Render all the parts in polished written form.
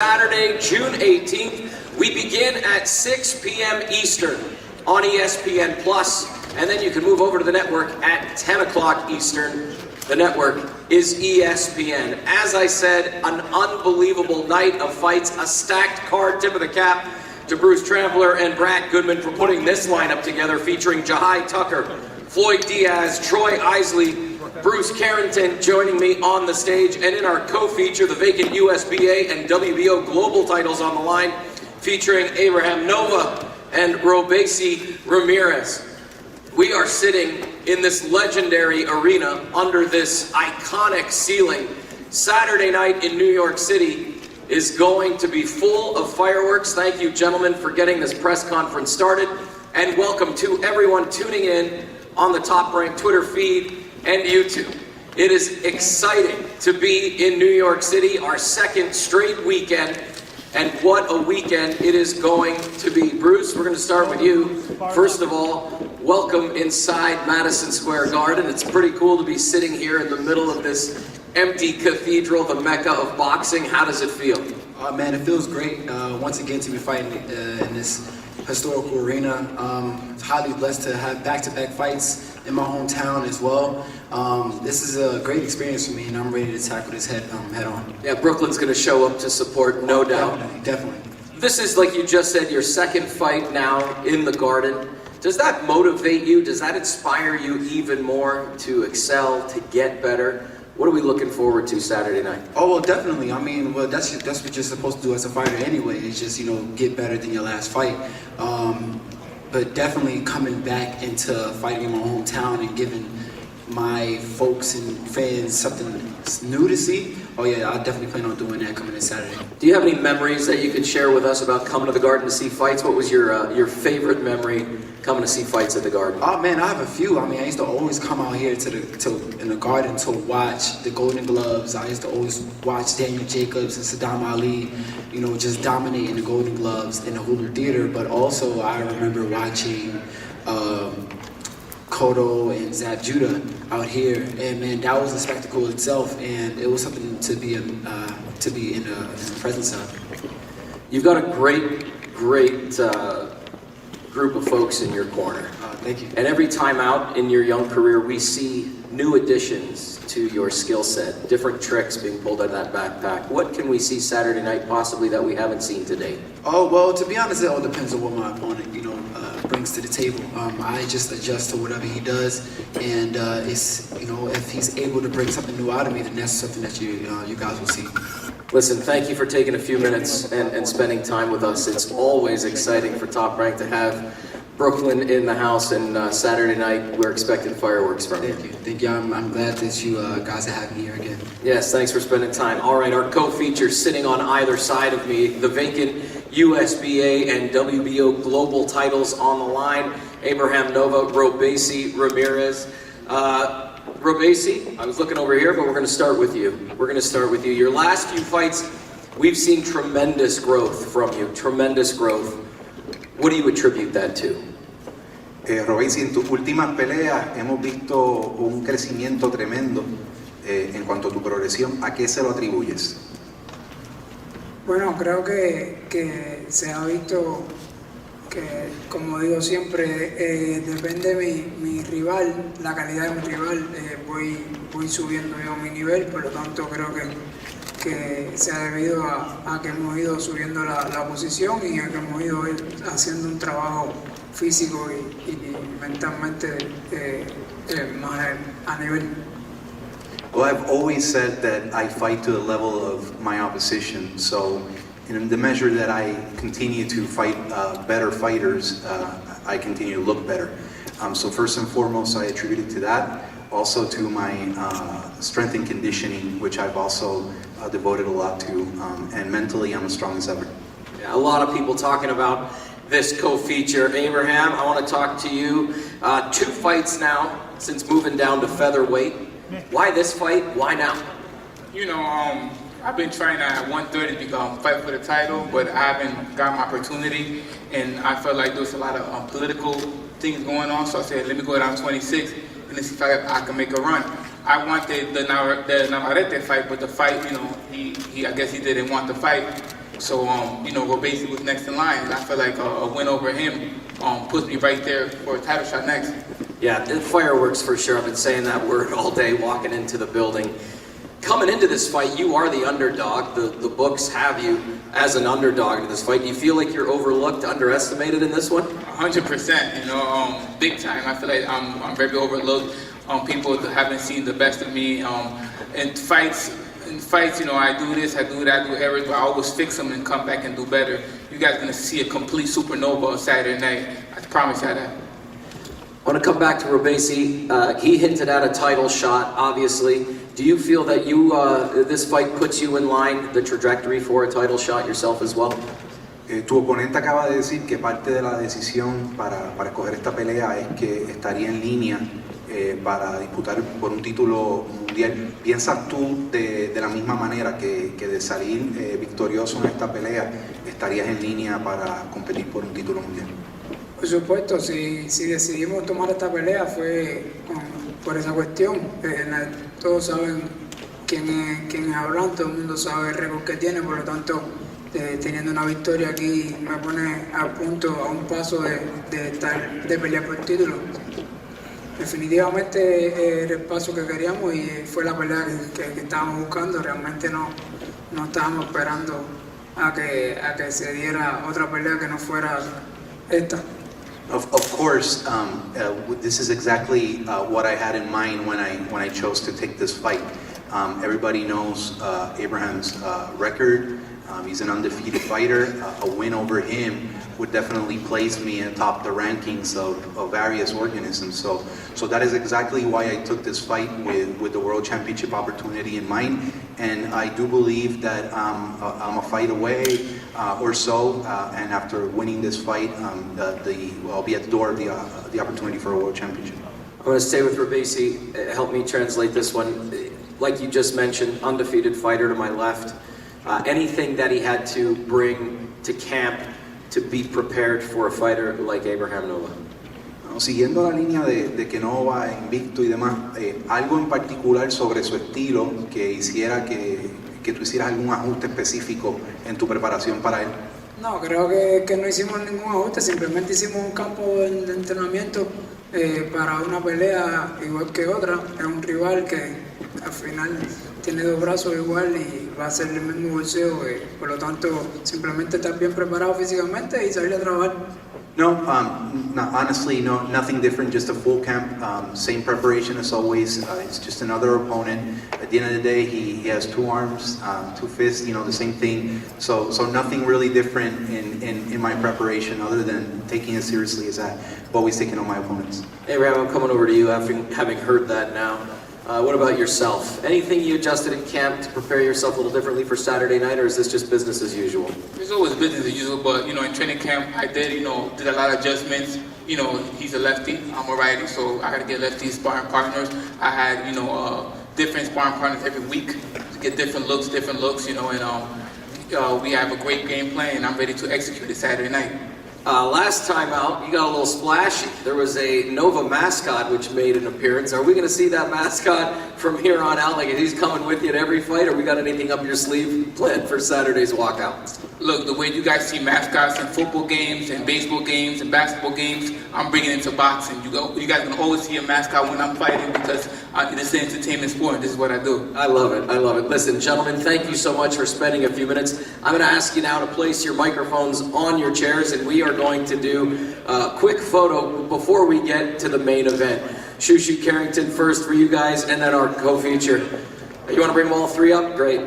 Saturday, June 18th. We begin at 6 p.m. Eastern on ESPN+, and then you can move over to the network at 10 o'clock Eastern. The network is ESPN. As I said, an unbelievable night of fights, a stacked card. Tip of the cap to Bruce Trampler and Brad Goodman for putting this lineup together, featuring Jahai Tucker, Floyd Diaz, Troy Isley, Bruce Carrington joining me on the stage, and in our co-feature, the vacant USBA and WBO global titles on the line, featuring Abraham Nova and Robesi Ramirez. We are sitting in this legendary arena under this iconic ceiling. Saturday night in New York City is going to be full of fireworks. Thank you, gentlemen, for getting this press conference started, and welcome to everyone tuning in on the Top Rank Twitter feed and YouTube. It is exciting to be in New York City, our second straight weekend, and what a weekend it is going to be. Bruce, we're going to start with you. First of all, welcome inside Madison Square Garden. It's pretty cool to be sitting here in the middle of this empty cathedral, the mecca of boxing. How does it feel? Man, it feels great once again to be fighting in this historical arena. Highly blessed to have back-to-back fights in my hometown as well. This is a great experience for me, and I'm ready to tackle this head on. Yeah, Brooklyn's going to show up to support, no doubt. Definitely. This is, like you just said, your second fight now in the Garden. Does that motivate you? Does that inspire you even more to excel, to get better? What are we looking forward to Saturday night? Oh, well, definitely. I mean, well, that's what you're supposed to do as a fighter anyway. It's just, get better than your last fight. But definitely coming back into fighting in my hometown and giving my folks and fans something new to see. Oh yeah, I definitely plan on doing that coming in Saturday. Do you have any memories that you could share with us about coming to the Garden to see fights? What was your favorite memory coming to see fights at the Garden? Oh man, I have a few. I mean, I used to always come out here in the Garden to watch the Golden Gloves. I used to always watch Daniel Jacobs and Saddam Ali, just dominating the Golden Gloves in the Hulu Theater. But also, I remember watching Cotto and Zab Judah out here, and man, that was a spectacle itself, and it was something to be in the presence of. You've got a great group of folks in your corner. Thank you. And every time out in your young career, we see new additions to your skill set, different tricks being pulled out of that backpack. What can we see Saturday night possibly that we haven't seen today? Oh, well, to be honest, it all depends on what my opponent, brings to the table. I just adjust to whatever he does, and if he's able to bring something new out of me, then that's something that you guys will see. Listen, thank you for taking a few minutes and spending time with us. It's always exciting for Top Rank to have Brooklyn in the house, and Saturday night we're expecting fireworks from you. Thank you. I'm glad that you guys are having me here again. Yes, thanks for spending time. All right, our co-features sitting on either side of me, the vacant USBA and WBO global titles on the line. Abraham Nova, Robesi Ramirez. Robesi, I was looking over here, but we're going to start with you. Your last few fights, we've seen tremendous growth from you, tremendous growth. What do you attribute that to? Robesi, en tus últimas peleas hemos visto un crecimiento tremendo en cuanto a tu progresión. ¿A qué se lo atribuyes? Bueno, creo que se ha visto que, como digo siempre, depende de mi rival, la calidad de mi rival, voy subiendo yo mi nivel, por lo tanto creo que se ha debido a que hemos ido subiendo la posición y a que hemos ido haciendo un trabajo físico y mentalmente más a nivel. Well, I've always said that I fight to the level of my opposition, so in the measure that I continue to fight better fighters, I continue to look better. So first and foremost, I attribute it to that. Also to my strength and conditioning, which I've also devoted a lot to, and mentally I'm as strong as ever. Yeah, a lot of people talking about this co-feature. Abraham, I want to talk to you. 2 fights now since moving down to featherweight. Why this fight? Why now? I've been trying at 130 to fight for the title, but I haven't got my opportunity, and I felt like there was a lot of political things going on, so I said, let me go down to 26 and see if I can make a run. I wanted the Navarrete fight, but the fight, I guess he didn't want the fight. So, Robeisy was next in line, and I feel like a win over him puts me right there for a title shot next. Yeah, fireworks for sure. I've been saying that word all day walking into the building. Coming into this fight, you are the underdog. The books have you as an underdog in this fight. Do you feel like you're overlooked, underestimated in this one? 100%, big time. I feel like I'm very overlooked. People haven't seen the best of me. In fights, I do this, I do that, I do everything. I always fix them and come back and do better. You guys are gonna see a complete supernova on Saturday night. I promise you that. I want to come back to Robeisy. He hinted at a title shot, obviously. Do you feel that this fight puts you in line, the trajectory for a title shot yourself as well? Tu oponente acaba de decir que parte de la decisión para escoger esta pelea es que estaría en línea para disputar por un título mundial. ¿Piensas tú de la misma manera que de salir victorioso en esta pelea estarías en línea para competir por un título mundial? Por supuesto, si decidimos tomar esta pelea fue por esa cuestión. Todos saben quién es Abraham, todo el mundo sabe el récord que tiene, por lo tanto, teniendo una victoria aquí me pone a punto, a un paso de pelear por el título. Definitivamente era el paso que queríamos y fue la pelea que estábamos buscando. Realmente no estábamos esperando a que se diera otra pelea que no fuera esta. Of course, this is exactly what I had in mind when I chose to take this fight. Everybody knows Abraham's record. He's an undefeated fighter. A win over him would definitely place me atop the rankings of various organisms. So that is exactly why I took this fight with the World Championship opportunity in mind. And I do believe that I'm a fight away or so. And after winning this fight, I'll be at the door of the opportunity for a World Championship. I'm going to stay with Robeisy. Help me translate this one. Like you just mentioned, undefeated fighter to my left. Anything that he had to bring to camp to be prepared for a fighter like Abraham Nova? Siguiendo la línea de que no va invicto y demás, algo en particular sobre su estilo que hiciera que tú hicieras algún ajuste específico en tu preparación para él. No, creo que no hicimos ningún ajuste, simplemente hicimos un campo de entrenamiento para una pelea igual que otra. Es un rival que al final tiene dos brazos igual y va a ser el mismo bolseo, por lo tanto simplemente estar bien preparado físicamente y salir a trabajar. No, honestly, no, nothing different, just a full camp, same preparation as always. It's just another opponent. At the end of the day, he has two arms, two fists, the same thing. So nothing really different in my preparation other than taking it seriously as I've always taken on my opponents. Hey Ram, I'm coming over to you after having heard that now. What about yourself? Anything you adjusted in camp to prepare yourself a little differently for Saturday night, or is this just business as usual? It's always business as usual, but in training camp I did a lot of adjustments. He's a lefty, I'm a righty, so I had to get lefty sparring partners. I had different sparring partners every week to get different looks, and we have a great game plan, and I'm ready to execute it Saturday night. Last time out, you got a little splashy. There was a Nova mascot which made an appearance. Are we going to see that mascot from here on out? Like, he's coming with you at every fight, or we got anything up your sleeve planned for Saturday's walkout? Look, the way you guys see mascots in football games and baseball games and basketball games, I'm bringing it to boxing. You guys can always see a mascot when I'm fighting because this is an entertainment sport and this is what I do. I love it. I love it. Listen, gentlemen, thank you so much for spending a few minutes. I'm going to ask you now to place your microphones on your chairs, and we are going to do a quick photo before we get to the main event. Shushu Carrington first for you guys, and then our co-feature. You want to bring them all three up? Great.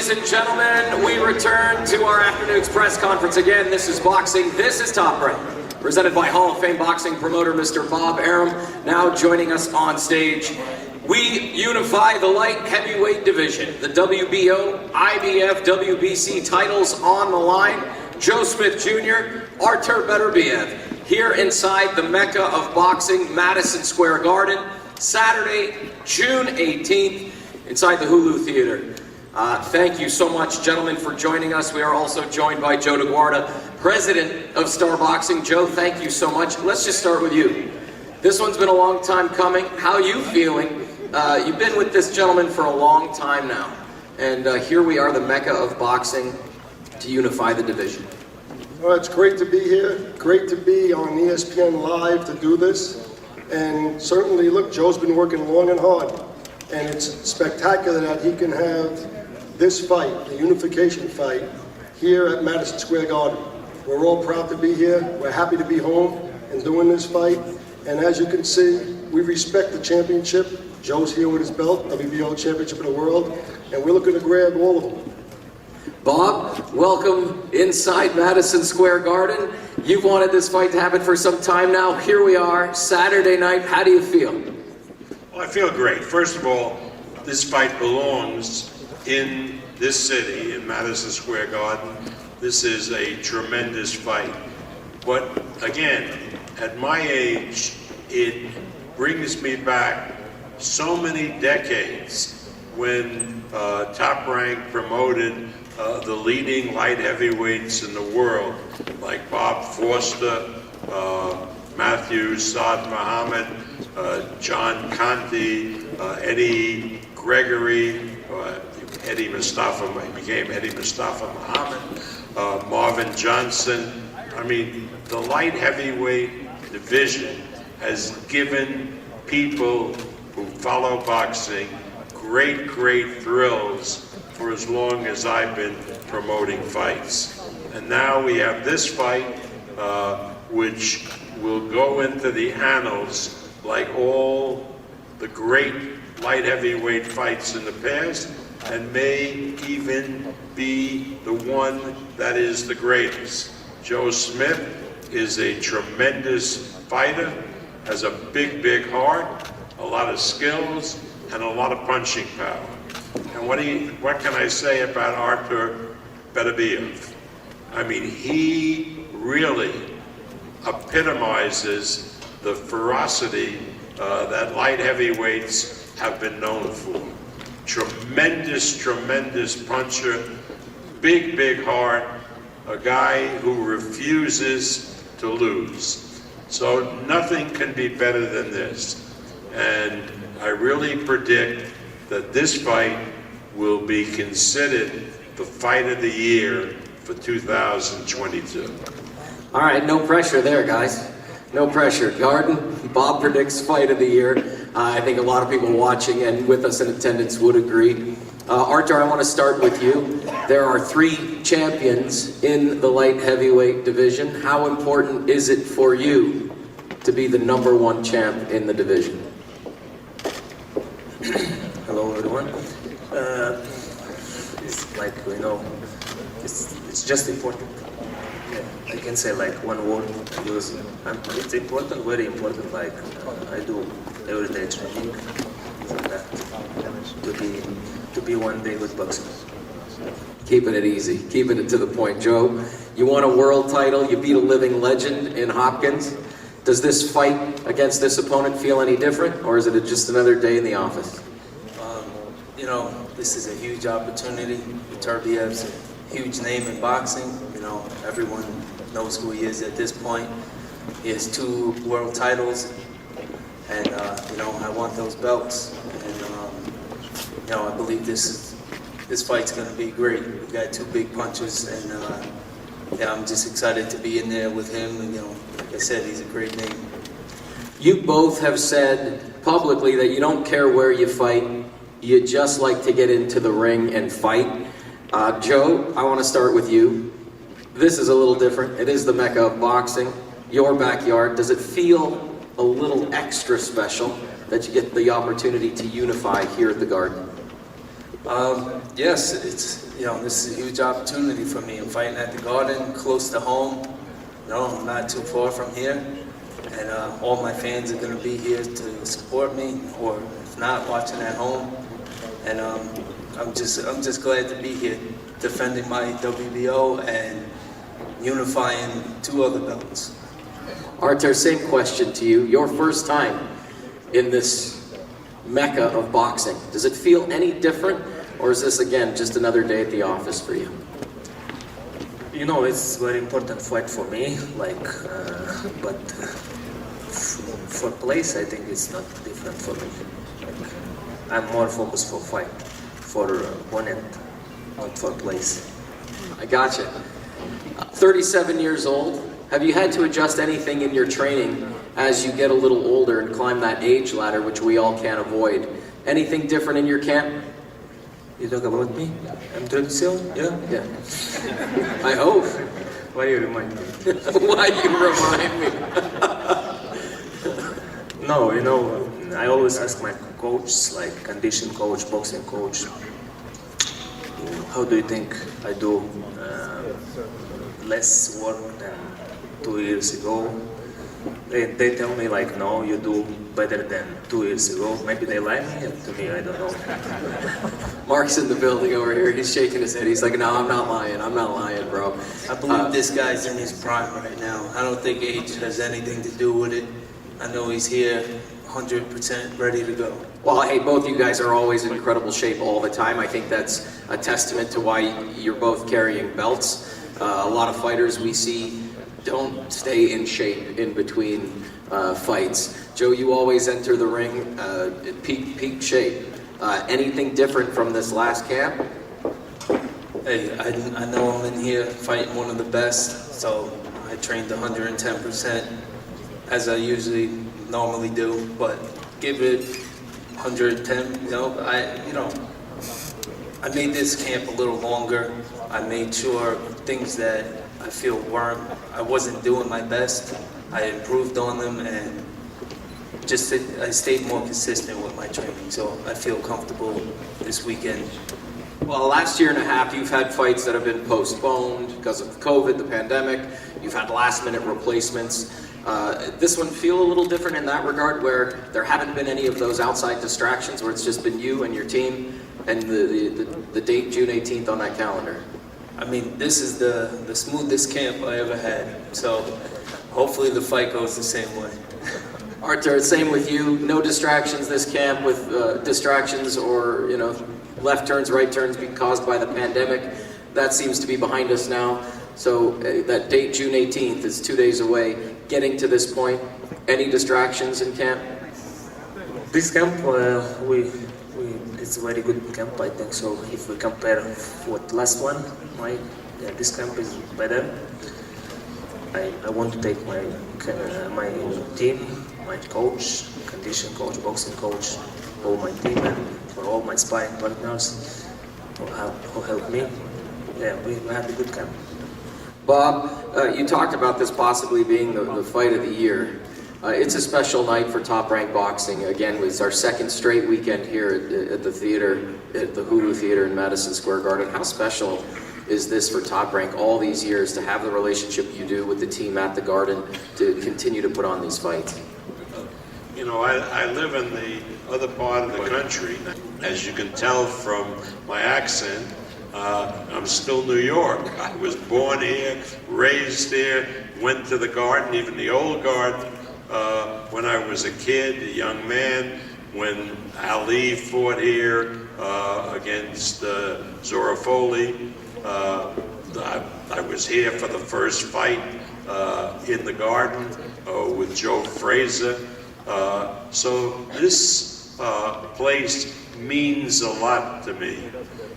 ladies and gentlemen, we return to our afternoon's press conference again. This is boxing. This is Top Rank, presented by Hall of Fame boxing promoter Mr. Bob Arum. Now joining us on stage, we unify the light heavyweight division. The WBO, IBF, WBC titles on the line. Joe Smith Jr., Artur Beterbiev, here inside the mecca of boxing, Madison Square Garden, Saturday, June 18th, inside the Hulu Theater. Thank you so much, gentlemen, for joining us. We are also joined by Joe DeGuarda, president of Star Boxing. Joe, thank you so much. Let's just start with you. This one's been a long time coming. How are you feeling? You've been with this gentleman for a long time now, and here we are, the mecca of boxing, to unify the division. Well, it's great to be here. Great to be on ESPN Live to do this. And certainly, look, Joe's been working long and hard. And it's spectacular that he can have this fight, the unification fight, here at Madison Square Garden. We're all proud to be here. We're happy to be home and doing this fight. And as you can see, we respect the championship. Joe's here with his belt, WBO Championship of the World, and we're looking to grab all of them. Bob, welcome inside Madison Square Garden. You've wanted this fight to happen for some time now. Here we are, Saturday night. How do you feel? Well, I feel great. First of all, this fight belongs in this city, in Madison Square Garden. This is a tremendous fight. But again, at my age, it brings me back so many decades when Top Rank promoted the leading light heavyweights in the world, like Bob Foster, Matthew Saad Muhammad, John Conti, Eddie Gregory, Eddie Mustafa, became Eddie Mustafa Muhammad, Marvin Johnson. I mean, the light heavyweight division has given people who follow boxing great, great thrills for as long as I've been promoting fights. And now we have this fight, which will go into the annals like all the great light heavyweight fights in the past, and may even be the one that is the greatest. Joe Smith is a tremendous fighter, has a big, big heart, a lot of skills, and a lot of punching power. And what can I say about Artur Beterbiev? I mean, he really epitomizes the ferocity that light heavyweights have been known for. Tremendous, tremendous puncher, big, big heart, a guy who refuses to lose. So nothing can be better than this. And I really predict that this fight will be considered the fight of the year for 2022. All right, no pressure there, guys. No pressure. Garden, Bob predicts fight of the year. I think a lot of people watching and with us in attendance would agree. Artur, I want to start with you. There are 3 champions in the light heavyweight division. How important is it for you to be the #1 champ in the division? Hello everyone. It's like, you know, it's just important. I can say like one word because it's important, very important. Like I do everyday training, things like that, to be one day good boxer. Keeping it easy, keeping it to the point. Joe, you won a world title, you beat a living legend in Hopkins. Does this fight against this opponent feel any different, or is it just another day in the office? You know, this is a huge opportunity. Beterbiev's a huge name in boxing. You know, everyone knows who he is at this point. He has 2 world titles, and you know, I want those belts. And you know, I believe this fight's going to be great. We got 2 big punches, and yeah, I'm just excited to be in there with him. And you know, like I said, he's a great name. You both have said publicly that you don't care where you fight. You just like to get into the ring and fight. Joe, I want to start with you. This is a little different. It is the mecca of boxing, your backyard. Does it feel a little extra special that you get the opportunity to unify here at the Garden? Yes, it's, this is a huge opportunity for me. I'm fighting at the Garden, close to home. Not too far from here. And all my fans are going to be here to support me, or if not, watching at home. And I'm just glad to be here, defending my WBO and unifying 2 other belts. Artur, same question to you. Your first time in this mecca of boxing. Does it feel any different, or is this again just another day at the office for you? It's very important fight for me, but for place, I think it's not different for me. I'm more focused for fight, for opponent, not for place. I gotcha. 37 years old. Have you had to adjust anything in your training as you get a little older and climb that age ladder, which we all can't avoid? Anything different in your camp? You talk about me? I'm 37? Yeah? Yeah. I hope. Why you remind me? Why you remind me? No, I always ask my coach, like condition coach, boxing coach, how do you think I do less work than 2 years ago? They tell me no, you do better than 2 years ago. Maybe they lie to me, I don't know. Mark's in the building over here. He's shaking his head. He's like, no, I'm not lying. I'm not lying, bro. I believe this guy's in his prime right now. I don't think age has anything to do with it. I know he's here 100% ready to go. Well, hey, both you guys are always in incredible shape all the time. I think that's a testament to why you're both carrying belts. A lot of fighters we see don't stay in shape in between fights. Joe, you always enter the ring in peak shape. Anything different from this last camp? Hey, I know I'm in here fighting one of the best, so I trained 110% as I normally do, but give it 110. I made this camp a little longer. I made sure things that I feel I wasn't doing my best, I improved on them, and I stayed more consistent with my training, so I feel comfortable this weekend. Well, last year and a half, you've had fights that have been postponed because of COVID, the pandemic. You've had last-minute replacements. This one feel a little different in that regard, where there haven't been any of those outside distractions, where it's just been you and your team and the date, June 18th, on that calendar. I mean, this is the smoothest camp I ever had, so hopefully the fight goes the same way. Artur, same with you. No distractions this camp with distractions or, left turns, right turns being caused by the pandemic. That seems to be behind us now. So that date, June 18th, is 2 days away. Getting to this point, any distractions in camp? This camp, it's a very good camp, I think. So if we compare with last one, this camp is better. I want to take my team, my coach, condition coach, boxing coach, all my team, and for all my sparring partners who helped me. Yeah, we had a good camp. Bob, you talked about this possibly being the fight of the year. It's a special night for Top Rank Boxing. Again, it's our second straight weekend here at the theater, at the Hulu Theater in Madison Square Garden. How special is this for Top Rank all these years to have the relationship you do with the team at the Garden to continue to put on these fights? I live in the other part of the country. As you can tell from my accent, I'm still New York. I was born here, raised here, went to the Garden, even the old Garden, when I was a kid, a young man, when Ali fought here against Zora Foley. I was here for the first fight in the Garden with Joe Frazier. So this place means a lot to me.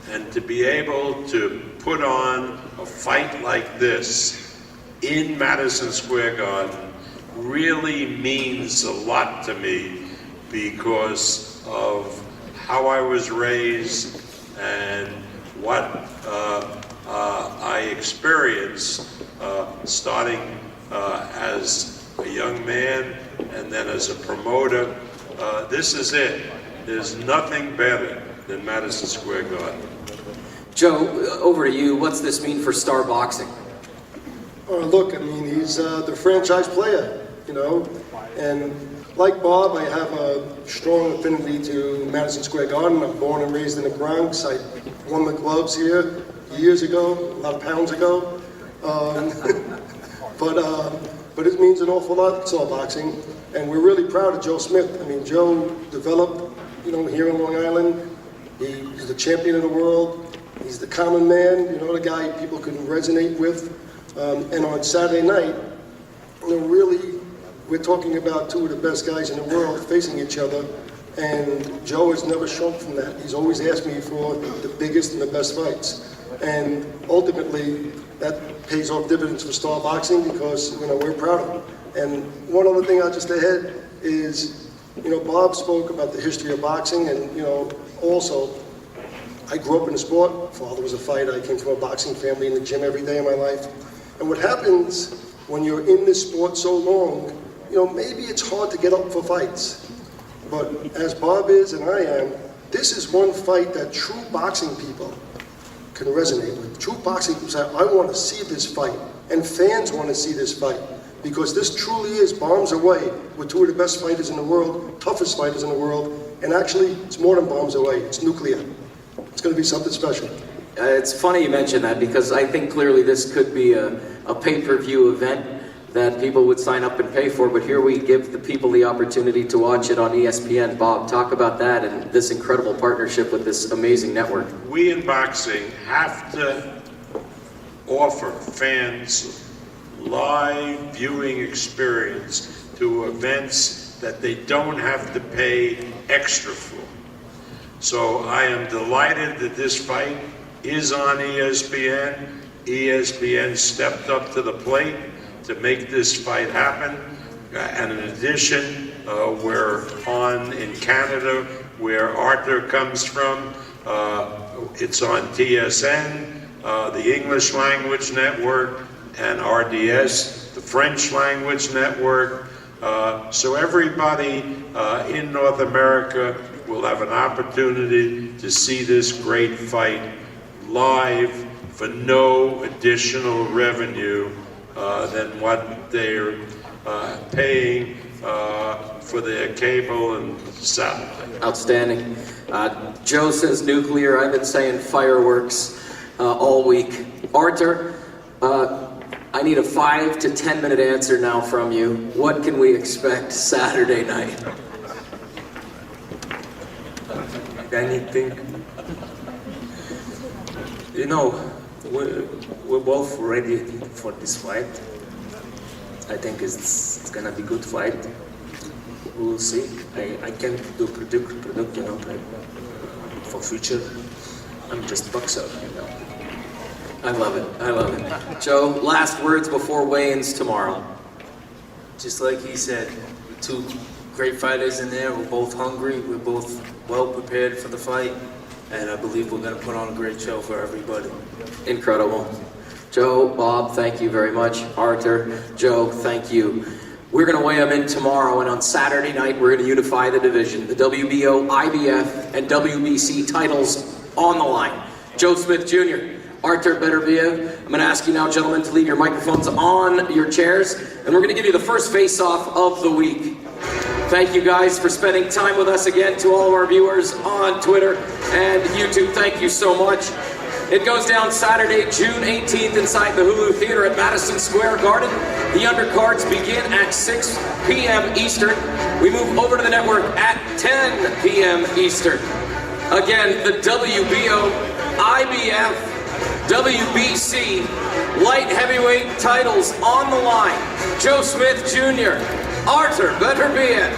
And to be able to put on a fight like this in Madison Square Garden really means a lot to me because of how I was raised and what I experienced starting as a young man and then as a promoter. This is it. There's nothing better than Madison Square Garden. Joe, over to you. What's this mean for Star Boxing? Look, I mean, he's the franchise player, you know, and like Bob, I have a strong affinity to Madison Square Garden. I'm born and raised in the Bronx. I won the gloves here years ago, a lot of pounds ago. But it means an awful lot to Star Boxing, and we're really proud of Joe Smith. I mean, Joe developed, you know, here in Long Island. He's the champion of the world. He's the common man, you know, the guy people can resonate with. And on Saturday night, you know, really, we're talking about two of the best guys in the world facing each other, and Joe has never shrunk from that. He's always asked me for the biggest and the best fights. And ultimately, that pays off dividends for Star Boxing because, you know, we're proud of him. And one other thing I'll just add is, you know, Bob spoke about the history of boxing, and, you know, also, I grew up in the sport. Father was a fighter. I came from a boxing family in the gym every day of my life. And what happens when you're in this sport so long, you know, maybe it's hard to get up for fights. But as Bob is and I am, this is one fight that true boxing people can resonate with. True boxing people say, I want to see this fight. And fans want to see this fight. Because this truly is bombs away with two of the best fighters in the world, toughest fighters in the world. And actually, it's more than bombs away. It's nuclear. It's going to be something special. It's funny you mention that because I think clearly this could be a pay-per-view event that people would sign up and pay for, but here we give the people the opportunity to watch it on ESPN. Bob, talk about that and this incredible partnership with this amazing network. We in boxing have to offer fans live viewing experience to events that they don't have to pay extra for. So I am delighted that this fight is on ESPN. ESPN stepped up to the plate to make this fight happen. And in addition, we're on in Canada, where Artur comes from. It's on TSN, the English language network, and RDS, the French language network. So everybody in North America will have an opportunity to see this great fight live for no additional revenue than what they're paying for their cable and satellite. Outstanding. Joe says nuclear. I've been saying fireworks all week. Artur, I need a 5 to 10 minute answer now from you. What can we expect Saturday night? Anything. You know, we're both ready for this fight. I think it's gonna be a good fight. We'll see. I can't do predict, you know, for future. I'm just boxer, you know. I love it. I love it. Joe, last words before weigh-ins tomorrow. Just like he said, two great fighters in there. We're both hungry. We're both well prepared for the fight. And I believe we're going to put on a great show for everybody. Incredible. Joe, Bob, thank you very much. Artur, Joe, thank you. We're going to weigh them in tomorrow, and on Saturday night, we're going to unify the division. The WBO, IBF, and WBC titles on the line. Joe Smith Jr., Artur Beterbiev. I'm going to ask you now, gentlemen, to leave your microphones on your chairs, and we're going to give you the first face-off of the week. Thank you guys for spending time with us again. To all of our viewers on Twitter and YouTube, thank you so much. It goes down Saturday, June 18th inside the Hulu Theater at Madison Square Garden. The undercards begin at 6 p.m. Eastern. We move over to the network at 10 p.m. Eastern. Again, the WBO, IBF, WBC light heavyweight titles on the line. Joe Smith Jr., Artur Beterbiev.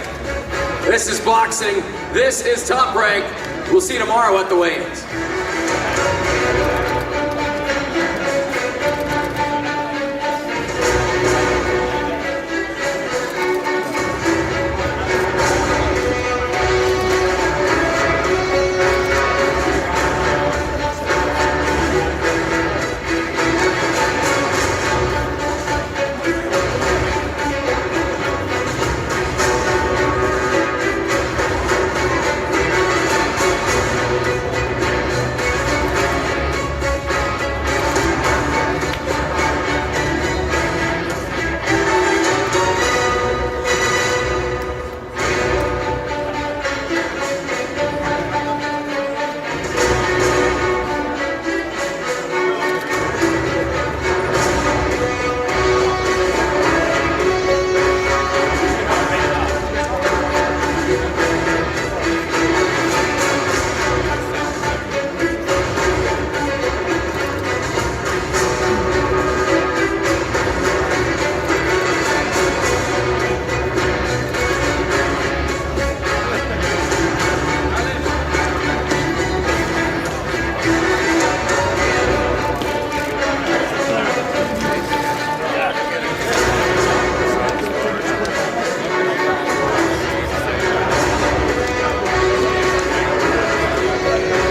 This is boxing. This is Top Rank. We'll see you tomorrow at the weigh-ins.